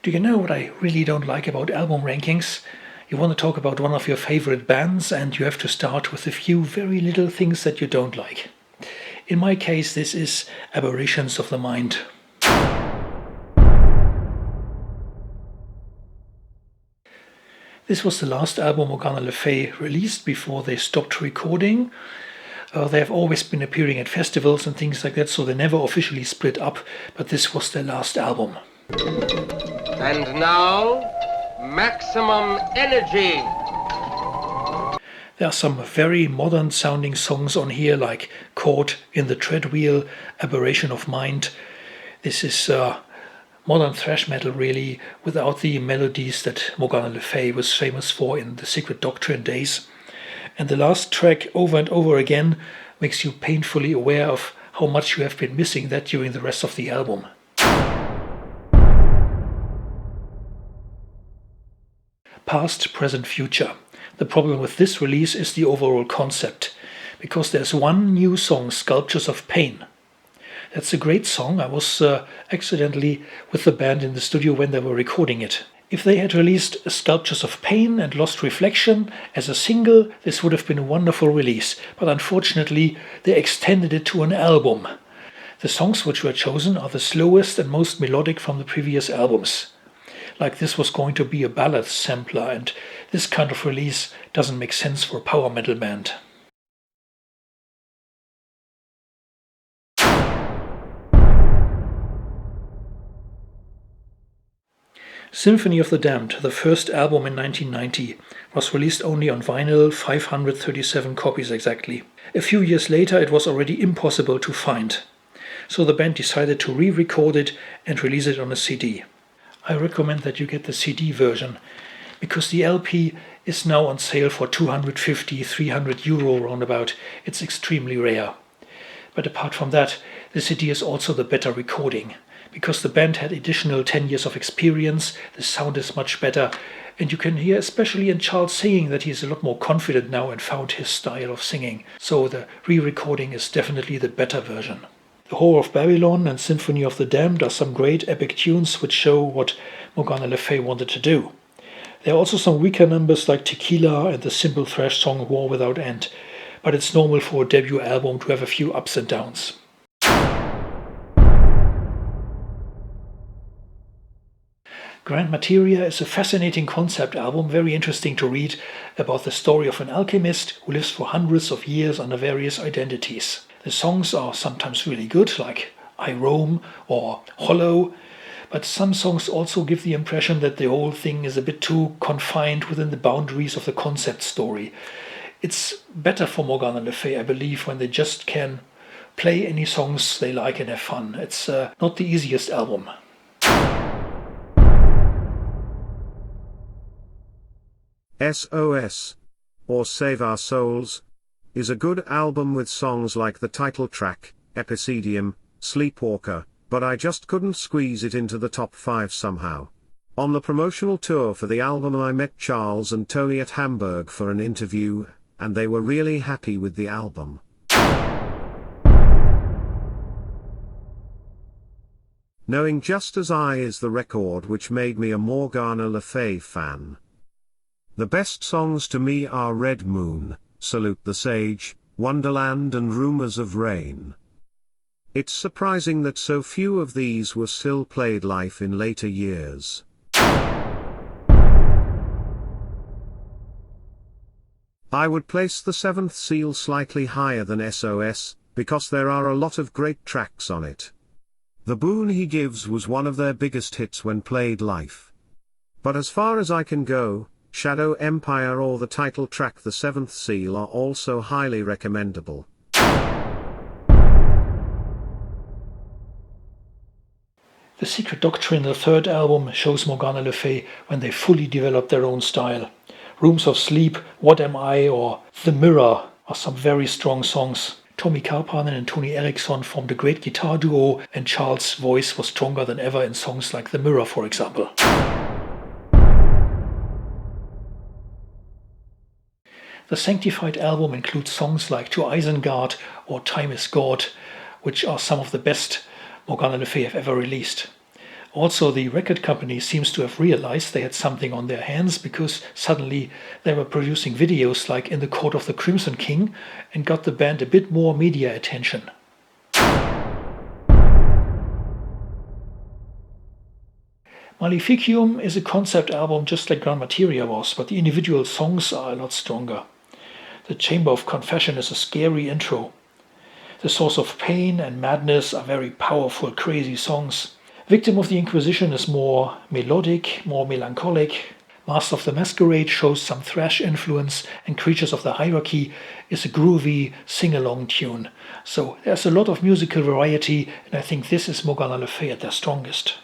Do you know what I really don't like about album rankings? You want to talk about one of your favorite bands and you have to start with a few very little things that you don't like. In my case, this is Aberrations of the Mind. This was the last album Morgana Lefay released before they stopped recording. They have always been appearing at festivals and things like that, so they never officially split up, but this was their last album. And now, Maximum Energy. There are some very modern sounding songs on here, like Caught in the Treadwheel, Aberration of Mind. This is modern thrash metal, really, without the melodies that Morgana Lefay was famous for in the Secret Doctrine days. And the last track, Over and Over Again, makes you painfully aware of how much you have been missing that during the rest of the album. Past, Present, Future. The problem with this release is the overall concept, because there's one new song, Sculptures of Pain. That's a great song. I was accidentally with the band in the studio when they were recording it. If they had released Sculptures of Pain and Lost Reflection as a single, this would have been a wonderful release, but unfortunately they extended it to an album. The songs which were chosen are the slowest and most melodic from the previous albums. Like this was going to be a ballad sampler, and this kind of release doesn't make sense for a power metal band. Symphony of the Damned, the first album in 1990, was released only on vinyl, 537 copies exactly. A few years later it was already impossible to find, so the band decided to re-record it and release it on a CD. I recommend that you get the CD version, because the LP is now on sale for 250–300 euro roundabout. It's extremely rare. But apart from that, the CD is also the better recording, because the band had additional 10 years of experience, the sound is much better, and you can hear especially in Charles singing that he's a lot more confident now and found his style of singing. So the re-recording is definitely the better version. The Whore of Babylon and Symphony of the Damned are some great epic tunes which show what Morgana Lefay wanted to do. There are also some weaker numbers like Tequila and the simple thrash song War Without End, but it's normal for a debut album to have a few ups and downs. Grand Materia is a fascinating concept album, very interesting to read, about the story of an alchemist who lives for hundreds of years under various identities. The songs are sometimes really good, like I Roam or Hollow, but some songs also give the impression that the whole thing is a bit too confined within the boundaries of the concept story. It's better for Morgana Lefay, I believe, when they just can play any songs they like and have fun. It's not the easiest album. SOS, or Save Our Souls, is a good album with songs like the title track, Epicedium, Sleepwalker, but I just couldn't squeeze it into the top 5 somehow. On the promotional tour for the album I met Charles and Tony at Hamburg for an interview, and they were really happy with the album. Knowing Just As I is the record which made me a Morgana Lefay fan. The best songs to me are Red Moon, Salute the Sage, Wonderland and Rumors of Rain. It's surprising that so few of these were still played live in later years. I would place The Seventh Seal slightly higher than SOS, because there are a lot of great tracks on it. The Boon He Gives was one of their biggest hits when played live. But as far as I can go, Shadow Empire or the title track The Seventh Seal are also highly recommendable. The Secret Doctrine, the third album, shows Morgana Lefay when they fully develop their own style. Rooms of Sleep, What Am I or The Mirror are some very strong songs. Tommy Karpanen and Tony Eriksson formed a great guitar duo, and Charles' voice was stronger than ever in songs like The Mirror, for example. The Sanctified album includes songs like To Isengard or Time is God, which are some of the best Morgana Lefay have ever released. Also, the record company seems to have realized they had something on their hands, because suddenly they were producing videos like In the Court of the Crimson King and got the band a bit more media attention. Malfiquium is a concept album just like Materia was, but the individual songs are a lot stronger. The Chamber of Confession is a scary intro. The Source of Pain and Madness are very powerful, crazy songs. Victim of the Inquisition is more melodic, more melancholic. Master of the Masquerade shows some thrash influence, and Creatures of the Hierarchy is a groovy, sing-along tune. So there's a lot of musical variety, and I think this is Morgana Lefay at their strongest.